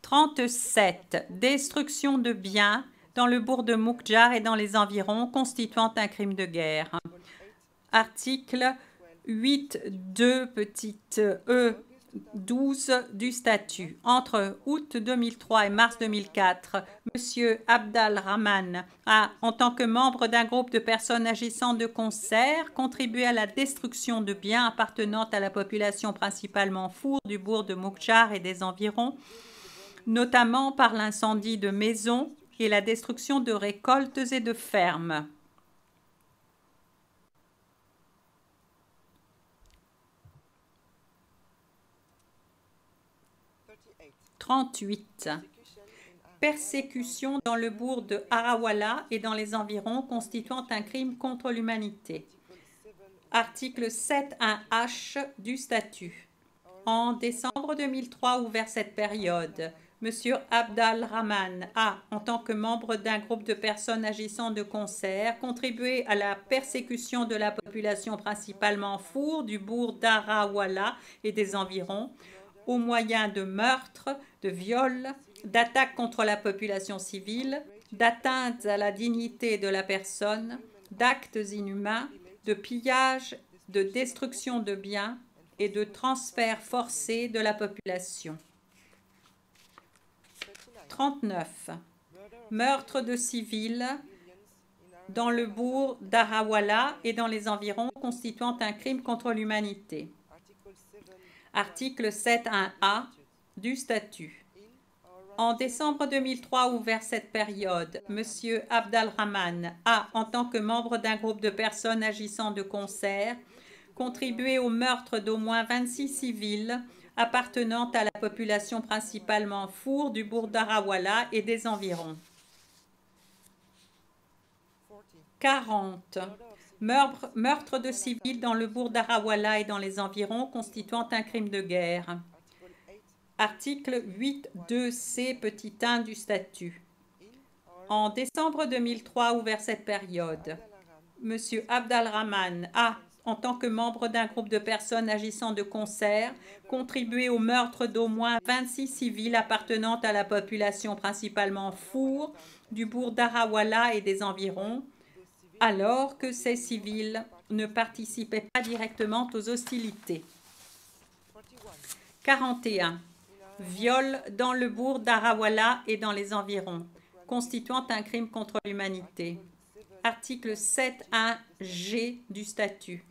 37. Destruction de biens dans le bourg de Moukjar et dans les environs, constituant un crime de guerre. Article 8.2 petit e 12 du statut. Entre août 2003 et mars 2004, M. Abdalrahman a, en tant que membre d'un groupe de personnes agissant de concert, contribué à la destruction de biens appartenant à la population principalement four du bourg de Moukjar et des environs, notamment par l'incendie de maisons et la destruction de récoltes et de fermes. « 38. Persécution dans le bourg de Harawala et dans les environs constituant un crime contre l'humanité. Article 7.1 H du statut. En décembre 2003 ou vers cette période, M. Abdalrahman a, en tant que membre d'un groupe de personnes agissant de concert, contribué à la persécution de la population principalement four du bourg d'Harawala et des environs, au moyen de meurtres, de viols, d'attaques contre la population civile, d'atteintes à la dignité de la personne, d'actes inhumains, de pillage, de destruction de biens et de transfert forcé de la population. 39. Meurtre de civils dans le bourg d'Harawala et dans les environs constituant un crime contre l'humanité. Article 7.1a du statut. En décembre 2003 ou vers cette période, M. Abdalrahman a, en tant que membre d'un groupe de personnes agissant de concert, contribué au meurtre d'au moins 26 civils appartenant à la population principalement four du bourg d'Harawala et des environs. 40. Meurtre de civils dans le bourg d'Harawala et dans les environs constituant un crime de guerre. Article 8.2c petit 1 du statut. En décembre 2003, ouvert cette période, M. Abdelrahman a, en tant que membre d'un groupe de personnes agissant de concert, contribué au meurtre d'au moins 26 civils appartenant à la population principalement Four du bourg d'Arawala et des environs, alors que ces civils ne participaient pas directement aux hostilités. 41. Viol dans le bourg d'Arawala et dans les environs, constituant un crime contre l'humanité. Article 7.1g du statut.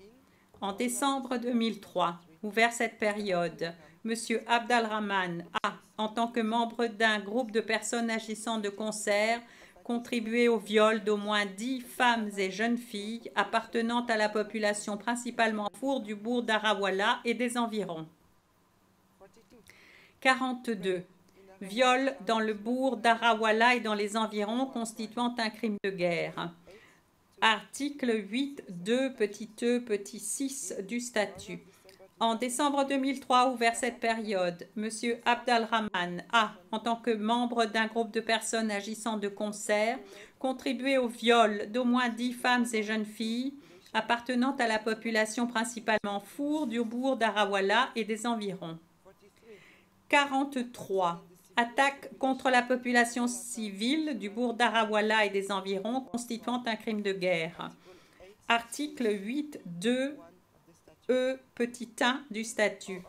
En décembre 2003, ouvert cette période, M. Abdelrahman a, en tant que membre d'un groupe de personnes agissant de concert, contribué au viol d'au moins 10 femmes et jeunes filles appartenant à la population principalement Four du bourg d'Arawala et des environs. 42. Viol dans le bourg d'Arawala et dans les environs constituant un crime de guerre. Article 8.2 petit e petit 6 du statut. En décembre 2003, ouvert cette période, M. Abdelrahman a, en tant que membre d'un groupe de personnes agissant de concert, contribué au viol d'au moins 10 femmes et jeunes filles appartenant à la population principalement Four du bourg d'Arawala et des environs. 43. Attaque contre la population civile du bourg d'Arawala et des environs constituant un crime de guerre. Article 8.2 E petit 1 du statut.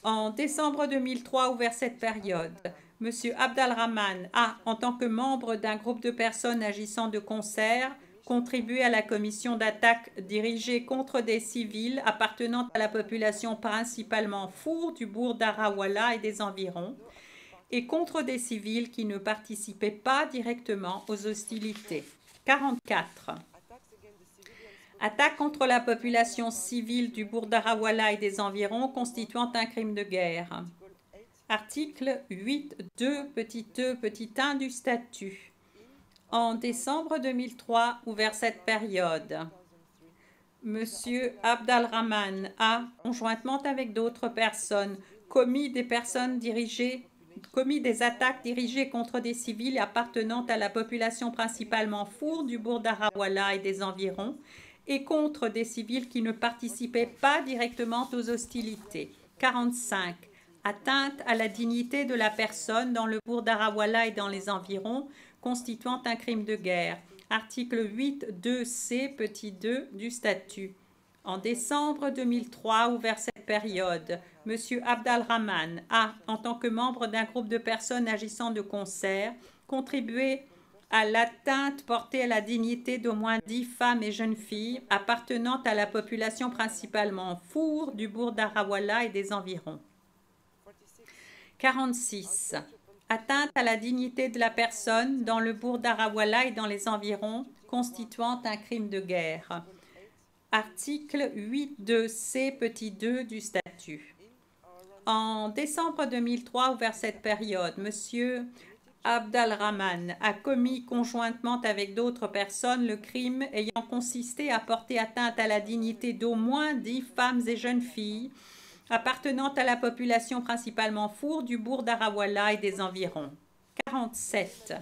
En décembre 2003, ouvert cette période, M. Abdelrahman a, en tant que membre d'un groupe de personnes agissant de concert, contribué à la commission d'attaque dirigée contre des civils appartenant à la population principalement Four du bourg d'Arawala et des environs, et contre des civils qui ne participaient pas directement aux hostilités. 44. Attaque contre la population civile du bourg d'Arawala et des environs constituant un crime de guerre. Article 8.2 petit e petit 1 du statut. En décembre 2003, ouvert cette période, M. Abdelrahman a, conjointement avec d'autres personnes, commis des attaques dirigées contre des civils appartenant à la population principalement Four du bourg d'Arawala et des environs et contre des civils qui ne participaient pas directement aux hostilités. 45. Atteinte à la dignité de la personne dans le bourg d'Arawala et dans les environs, constituant un crime de guerre. Article 8.2c petit 2 du statut. En décembre 2003, ouvert cette période, M. Abdelrahman a, en tant que membre d'un groupe de personnes agissant de concert, contribué à l'atteinte portée à la dignité d'au moins 10 femmes et jeunes filles appartenant à la population principalement Four du bourg d'Arawala et des environs. 46. Atteinte à la dignité de la personne dans le bourg d'Arawala et dans les environs, constituant un crime de guerre. Article 8.2c petit 2 du statut. En décembre 2003, ouvert cette période, M. Abdelrahman a commis conjointement avec d'autres personnes le crime ayant consisté à porter atteinte à la dignité d'au moins 10 femmes et jeunes filles appartenant à la population principalement Four du bourg d'Arawala et des environs. 47.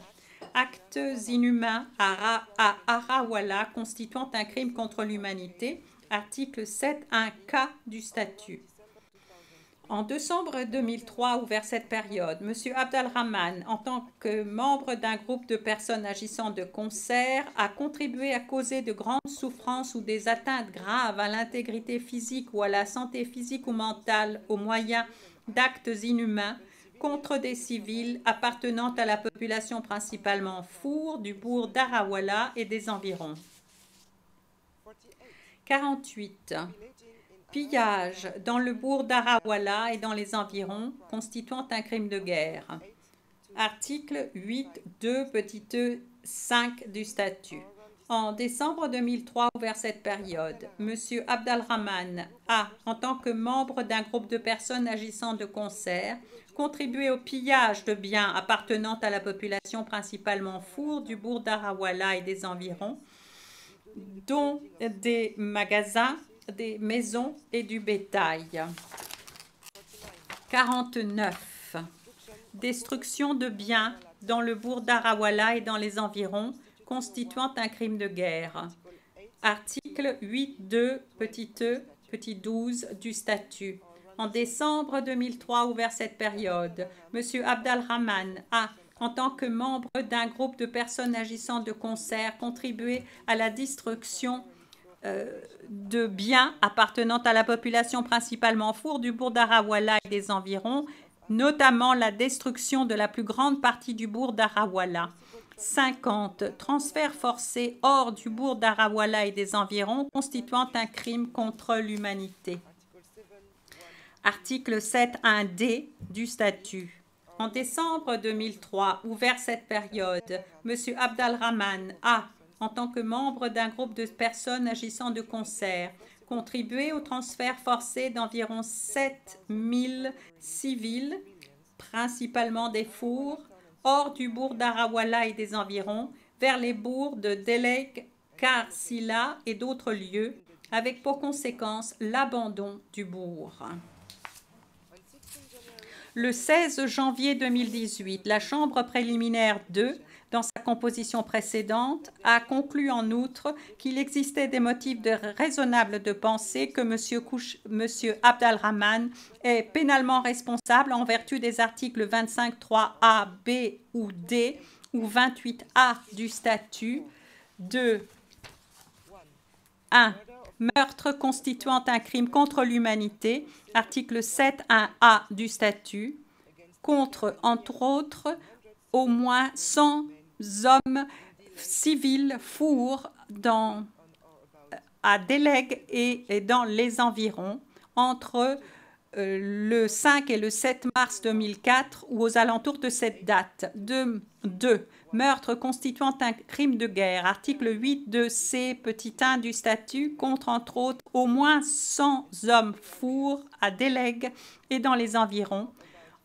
Actes inhumains à Arawala constituant un crime contre l'humanité. Article 7.1k du statut. En décembre 2003, ouvert cette période, M. Abdelrahman, en tant que membre d'un groupe de personnes agissant de concert, a contribué à causer de grandes souffrances ou des atteintes graves à l'intégrité physique ou à la santé physique ou mentale au moyen d'actes inhumains contre des civils appartenant à la population principalement Four du bourg d'Arawala et des environs. 48. Pillage dans le bourg d'Arawala et dans les environs, constituant un crime de guerre. Article 8.2 petit e 5 du statut. En décembre 2003, ouvert cette période, M. Abdelrahman a, en tant que membre d'un groupe de personnes agissant de concert, contribué au pillage de biens appartenant à la population principalement Four du bourg d'Arawala et des environs, dont des magasins, des maisons et du bétail. 49. Destruction de biens dans le bourg d'Arawala et dans les environs, constituant un crime de guerre. Article 8.2, petit e, petit 12 du statut. En décembre 2003, ouvert cette période, M. Abdelrahman a, en tant que membre d'un groupe de personnes agissant de concert, contribué à la destruction de biens appartenant à la population principalement four du bourg d'Arawala et des environs, notamment la destruction de la plus grande partie du bourg d'Arawala. 50. Transferts forcés hors du bourg d'Arawala et des environs constituant un crime contre l'humanité. Article 7.1d du statut. En décembre 2003, ouvert cette période, M. Abdelrahman a, en tant que membre d'un groupe de personnes agissant de concert, contribué au transfert forcé d'environ 7000 civils, principalement des fours, hors du bourg d'Arawala et des environs, vers les bourgs de Deleg, Karsila et d'autres lieux, avec pour conséquence l'abandon du bourg. Le 16 janvier 2018, la Chambre préliminaire 2, dans sa composition précédente, a conclu en outre qu'il existait des motifs raisonnables de penser que M. Abdelrahman est pénalement responsable en vertu des articles 25.3a, b ou d ou 28a du statut de 1. Meurtre constituant un crime contre l'humanité, article 7.1a du statut, contre, entre autres, au moins 100 hommes civils fours à Deleg et dans les environs entre le 5 et le 7 mars 2004 ou aux alentours de cette date. 2. Meurtre constituant un crime de guerre, article 8.2c petit 1 du statut, contre entre autres au moins 100 hommes fours à Deleg et dans les environs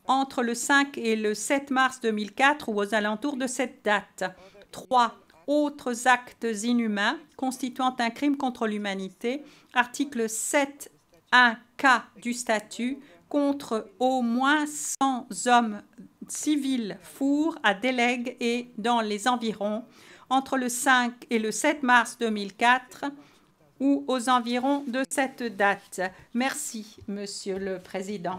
entre le 5 et le 7 mars 2004 ou aux alentours de cette date. 3. Autres actes inhumains constituant un crime contre l'humanité, article 7.1k du statut, contre au moins 100 hommes civils fours à Deleg et dans les environs entre le 5 et le 7 mars 2004 ou aux environs de cette date. Merci, Monsieur le Président.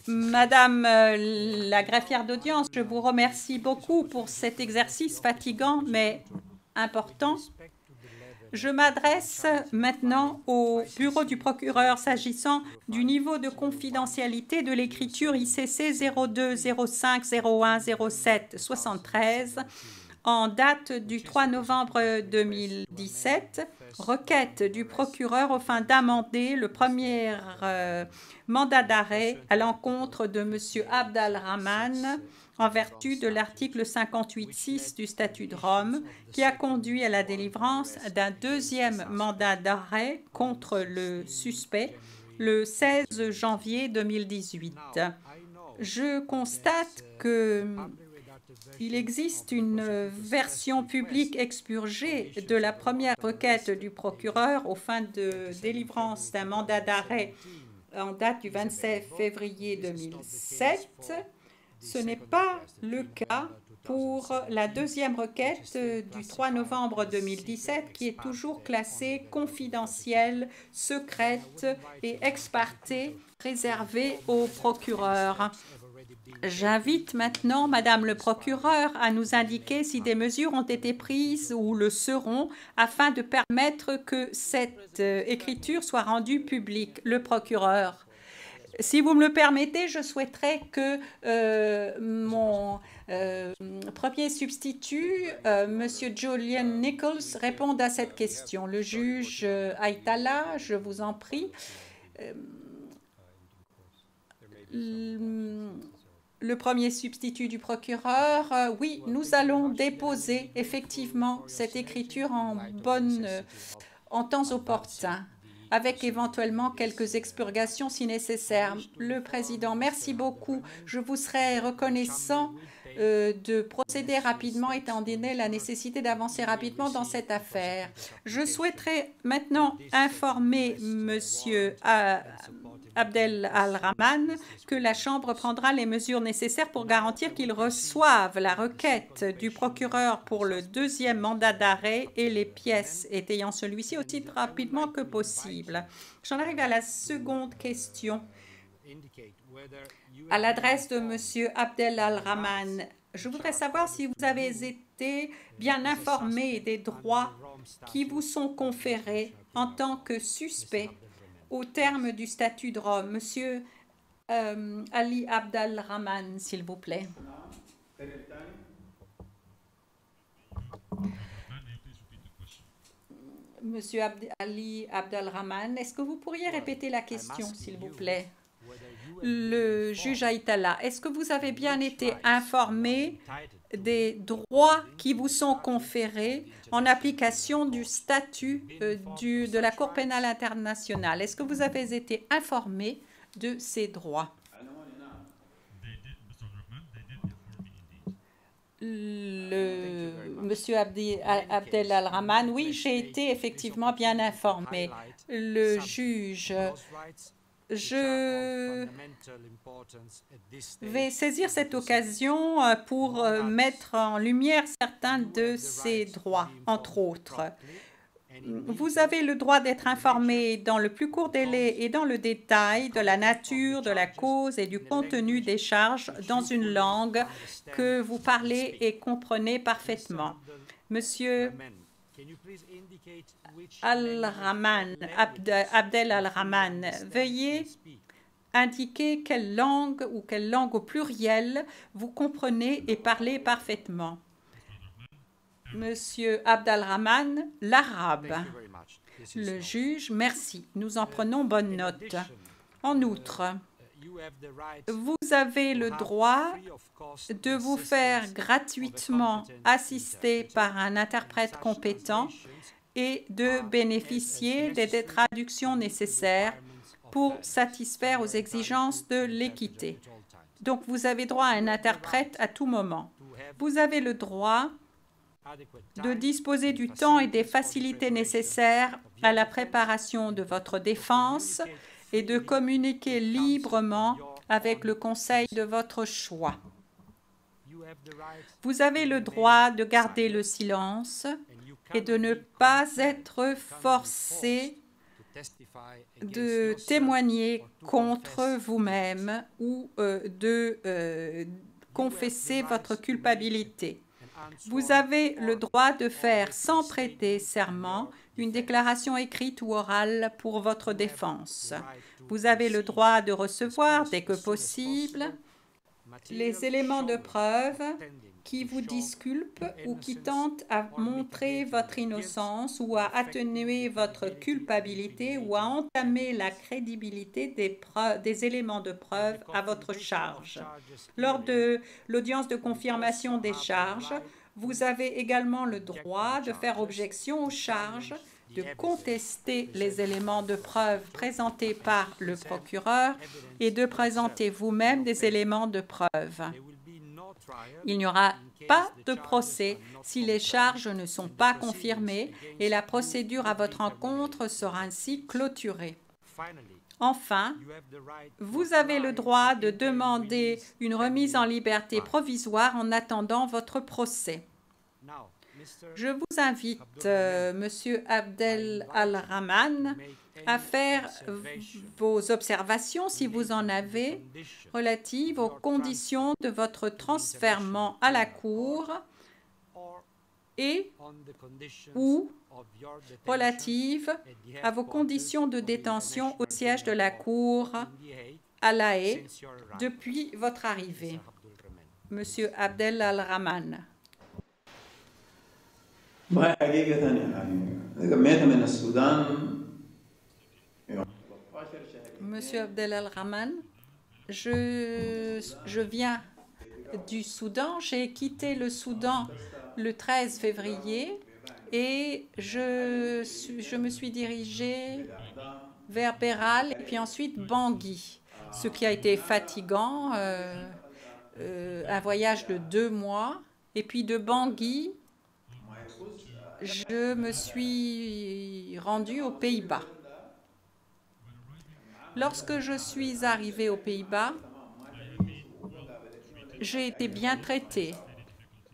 Madame la greffière d'audience, je vous remercie beaucoup pour cet exercice fatigant mais important. Je m'adresse maintenant au bureau du procureur s'agissant du niveau de confidentialité de l'écriture ICC 02 05 01 07 73 en date du 3 novembre 2017, requête du procureur aux fins d'amender le premier mandat d'arrêt à l'encontre de M. Abdelrahman en vertu de l'article 58.6 du statut de Rome, qui a conduit à la délivrance d'un deuxième mandat d'arrêt contre le suspect le 16 janvier 2018. Je constate qu'il existe une version publique expurgée de la première requête du procureur aux fins de délivrance d'un mandat d'arrêt en date du 27 février 2007. Ce n'est pas le cas pour la deuxième requête du 3 novembre 2017 qui est toujours classée confidentielle, secrète et ex parte réservée au procureur. J'invite maintenant Madame le procureur à nous indiquer si des mesures ont été prises ou le seront afin de permettre que cette écriture soit rendue publique. Le procureur. Si vous me le permettez, je souhaiterais que mon premier substitut, M. Julian Nichols, réponde à cette question. Le juge Aïtala, je vous en prie. Le premier substitut du procureur, oui, nous allons déposer effectivement cette écriture en temps opportun, avec éventuellement quelques expurgations si nécessaire. Le Président, merci beaucoup. Je vous serais reconnaissant de procéder rapidement étant donné la nécessité d'avancer rapidement dans cette affaire. Je souhaiterais maintenant informer Monsieur Abdel Al-Rahman que la Chambre prendra les mesures nécessaires pour garantir qu'il reçoive la requête du procureur pour le deuxième mandat d'arrêt et les pièces étayant celui-ci aussi rapidement que possible. J'en arrive à la seconde question. À l'adresse de M. Abdel Al-Rahman, je voudrais savoir si vous avez été bien informé des droits qui vous sont conférés en tant que suspect au terme du statut de Rome. Monsieur Ali Abdel Rahman, s'il vous plaît. Monsieur Ali Abdel Rahman, est-ce que vous pourriez répéter la question, s'il vous plaît? Le juge Aïtala, est-ce que vous avez bien été informé des droits qui vous sont conférés en application du statut de la Cour pénale internationale? Est-ce que vous avez été informé de ces droits? Monsieur Abdel Al-Rahman, oui, j'ai été effectivement bien informé. Le juge, je vais saisir cette occasion pour mettre en lumière certains de ces droits, entre autres. Vous avez le droit d'être informé dans le plus court délai et dans le détail de la nature, de la cause et du contenu des charges dans une langue que vous parlez et comprenez parfaitement. Monsieur Al-Rahman, Abdel Al-Rahman, veuillez indiquer quelle langue ou quelle langue au pluriel vous comprenez et parlez parfaitement. Monsieur Abdel Rahman, l'arabe. Le juge, merci. Nous en prenons bonne note. En outre, vous avez le droit de vous faire gratuitement assister par un interprète compétent et de bénéficier des traductions nécessaires pour satisfaire aux exigences de l'équité. Donc, vous avez droit à un interprète à tout moment. Vous avez le droit de disposer du temps et des facilités nécessaires à la préparation de votre défense et de communiquer librement avec le conseil de votre choix. Vous avez le droit de garder le silence et de ne pas être forcé de témoigner contre vous-même ou de confesser votre culpabilité. Vous avez le droit de faire sans prêter serment une déclaration écrite ou orale pour votre défense. Vous avez le droit de recevoir, dès que possible, les éléments de preuve qui vous disculpent ou qui tentent à montrer votre innocence ou à atténuer votre culpabilité ou à entamer la crédibilité des éléments de preuve à votre charge. Lors de l'audience de confirmation des charges, vous avez également le droit de faire objection aux charges, de contester les éléments de preuve présentés par le procureur et de présenter vous-même des éléments de preuve. Il n'y aura pas de procès si les charges ne sont pas confirmées et la procédure à votre encontre sera ainsi clôturée. Enfin, vous avez le droit de demander une remise en liberté provisoire en attendant votre procès. Je vous invite, Monsieur Abdel Al-Rahman, à faire vos observations, si vous en avez, relatives aux conditions de votre transfèrement à la Cour et ou relatives à vos conditions de détention au siège de la Cour à La Haye depuis votre arrivée. Monsieur Abdel Al-Rahman. Monsieur Abdel Al-Rahman, je viens du Soudan. J'ai quitté le Soudan le 13 février et je me suis dirigée vers Beral et puis ensuite Bangui, ce qui a été fatigant, un voyage de 2 mois. Et puis de Bangui, je me suis rendue aux Pays-Bas. Lorsque je suis arrivée aux Pays-Bas, j'ai été bien traitée.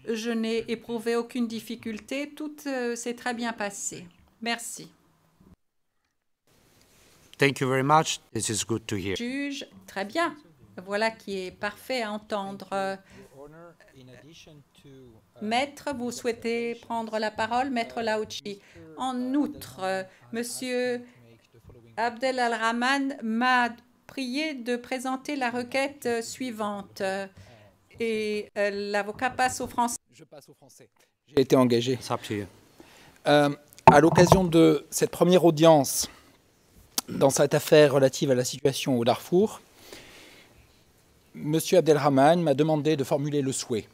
Je n'ai éprouvé aucune difficulté. Tout s'est très bien passé. Merci. Thank you very much. This is good to hear. Juge, très bien. Voilà qui est parfait à entendre. Maître, vous souhaitez prendre la parole? Maître Laouchi. En outre, Monsieur Abdel Al-Rahman m'a prié de présenter la requête suivante. Et l'avocat passe au français. Je passe au français. J'ai été engagé. It's up to you. À l'occasion de cette première audience dans cette affaire relative à la situation au Darfour, M. Abdelrahman m'a demandé de formuler le souhait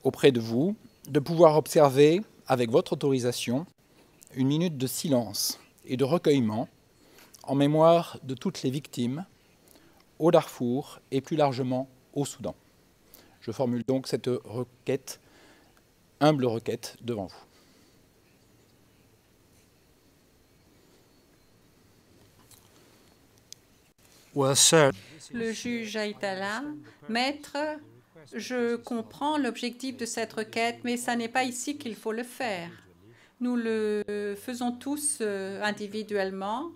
auprès de vous de pouvoir observer, avec votre autorisation, une minute de silence et de recueillement en mémoire de toutes les victimes au Darfour et plus largement au Soudan. Je formule donc cette requête, humble requête, devant vous. Well, sir. Le juge Aïtala, maître, je comprends l'objectif de cette requête, mais ce n'est pas ici qu'il faut le faire. Nous le faisons tous individuellement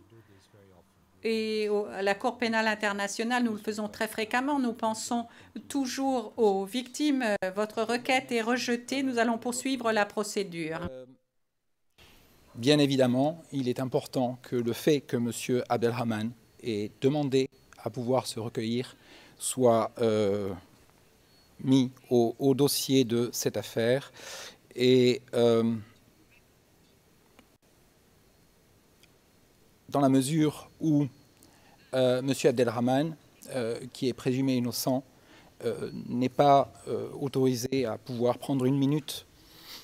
et à la Cour pénale internationale, nous le faisons très fréquemment. Nous pensons toujours aux victimes. Votre requête est rejetée. Nous allons poursuivre la procédure. Bien évidemment, il est important que le fait que M. Abdelrahman ait demandé à pouvoir se recueillir soit mis au dossier de cette affaire. Et dans la mesure où M. Abdelrahman, qui est présumé innocent, n'est pas autorisé à pouvoir prendre une minute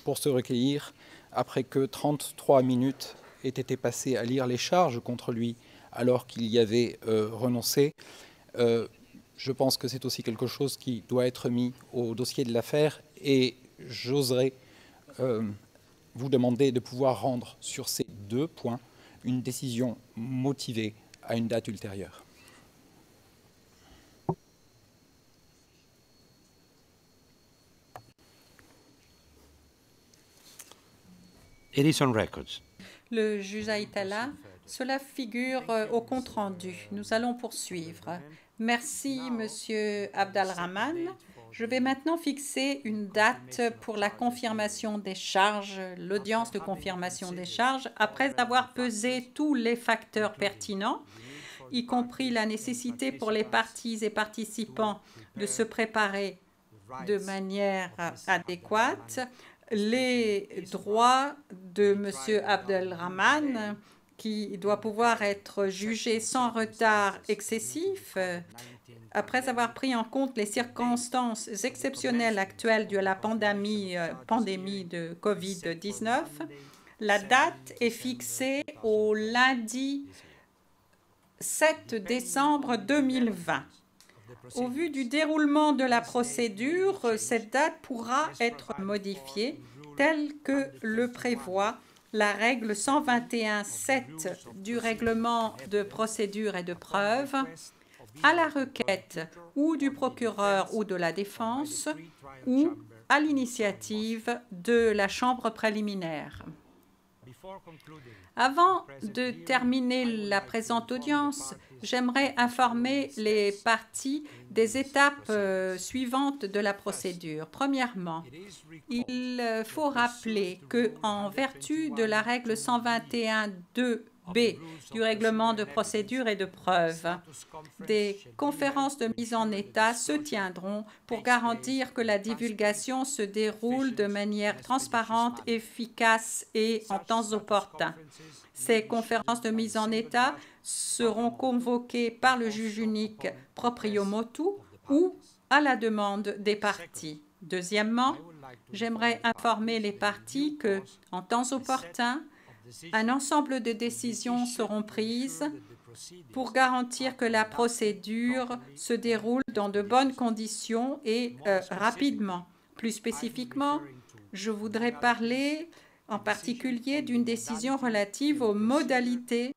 pour se recueillir, après que 33 minutes aient été passées à lire les charges contre lui alors qu'il y avait renoncé, je pense que c'est aussi quelque chose qui doit être mis au dossier de l'affaire et j'oserais vous demander de pouvoir rendre sur ces deux points une décision motivée à une date ultérieure. It is on records. Le juge Aïtala, cela figure au compte-rendu. Nous allons poursuivre. Merci, Monsieur Abdelrahman. Je vais maintenant fixer une date pour la confirmation des charges, l'audience de confirmation des charges, après avoir pesé tous les facteurs pertinents, y compris la nécessité pour les parties et participants de se préparer de manière adéquate, les droits de M. Abdelrahman, qui doit pouvoir être jugé sans retard excessif, après avoir pris en compte les circonstances exceptionnelles actuelles de la pandémie de COVID-19, la date est fixée au lundi 7 décembre 2020. Au vu du déroulement de la procédure, cette date pourra être modifiée telle que le prévoit la règle 121.7 du règlement de procédure et de preuve, à la requête ou du procureur ou de la défense ou à l'initiative de la chambre préliminaire. Avant de terminer la présente audience, j'aimerais informer les parties des étapes suivantes de la procédure. Premièrement, il faut rappeler qu'en vertu de la règle 121.2b du règlement de procédure et de preuve, des conférences de mise en état se tiendront pour garantir que la divulgation se déroule de manière transparente, efficace et en temps opportun. Ces conférences de mise en état seront convoquées par le juge unique proprio motu ou à la demande des parties. Deuxièmement, j'aimerais informer les parties que, en temps opportun, un ensemble de décisions seront prises pour garantir que la procédure se déroule dans de bonnes conditions et rapidement. Plus spécifiquement, je voudrais parler en particulier d'une décision relative aux modalités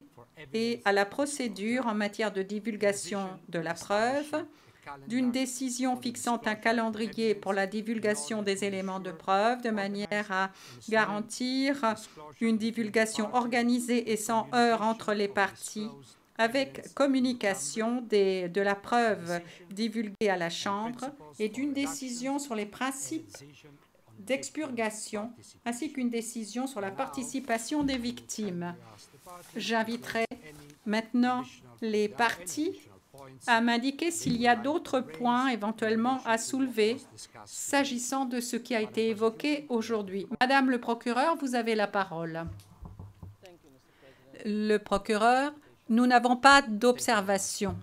et à la procédure en matière de divulgation de la preuve, d'une décision fixant un calendrier pour la divulgation des éléments de preuve de manière à garantir une divulgation organisée et sans heurts entre les parties, avec communication de la preuve divulguée à la Chambre, et d'une décision sur les principes d'expurgation, ainsi qu'une décision sur la participation des victimes. J'inviterai maintenant les parties à m'indiquer s'il y a d'autres points éventuellement à soulever s'agissant de ce qui a été évoqué aujourd'hui. Madame le procureur, vous avez la parole. Le procureur, nous n'avons pas d'observation.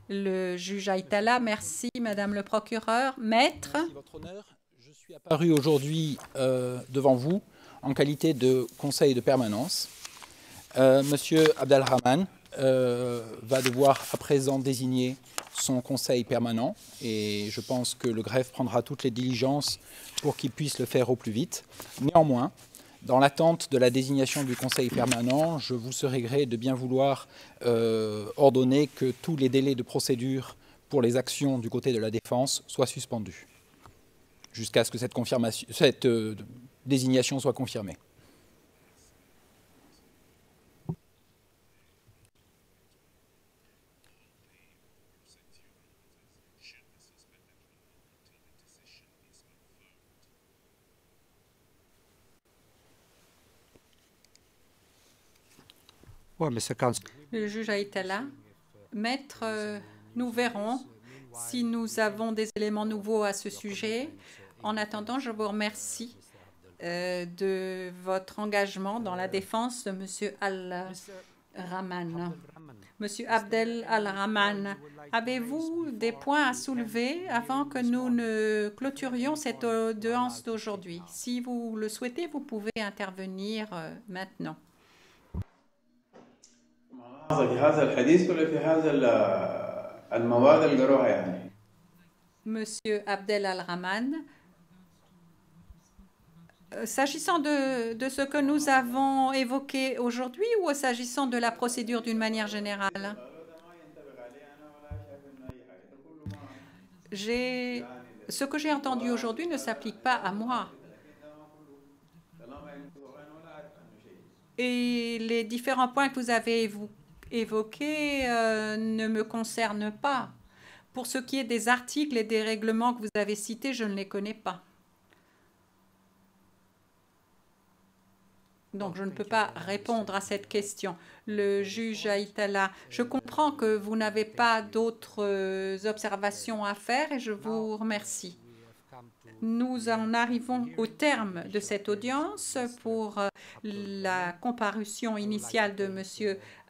Le juge Aïtala, merci, Madame le procureur. Maître. Merci, Votre Honneur. Je suis apparu aujourd'hui devant vous en qualité de conseil de permanence. Monsieur Abdelrahman va devoir à présent désigner son conseil permanent et je pense que le greffe prendra toutes les diligences pour qu'il puisse le faire au plus vite. Néanmoins, dans l'attente de la désignation du conseil permanent, je vous serai gré de bien vouloir ordonner que tous les délais de procédure pour les actions du côté de la défense soient suspendus jusqu'à ce que cette désignation soit confirmée. Le juge Aïtala, maître, nous verrons si nous avons des éléments nouveaux à ce sujet. En attendant, je vous remercie de votre engagement dans la défense de M. Al-Rahman. Monsieur Abdel Al-Rahman, avez-vous des points à soulever avant que nous ne clôturions cette audience d'aujourd'hui? Si vous le souhaitez, vous pouvez intervenir maintenant. Monsieur Abdel Al-Rahman, s'agissant de ce que nous avons évoqué aujourd'hui ou s'agissant de la procédure d'une manière générale? Ce que j'ai entendu aujourd'hui ne s'applique pas à moi. Et les différents points que vous avez évoqués ne me concernent pas. Pour ce qui est des articles et des règlements que vous avez cités, je ne les connais pas. Donc, je ne peux pas répondre à cette question. Le juge Aïtala, je comprends que vous n'avez pas d'autres observations à faire et je vous remercie. Nous en arrivons au terme de cette audience pour la comparution initiale de M.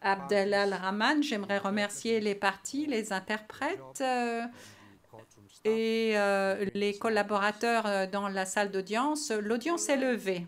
Abdel Al-Rahman. J'aimerais remercier les parties, les interprètes et les collaborateurs dans la salle d'audience. L'audience est levée.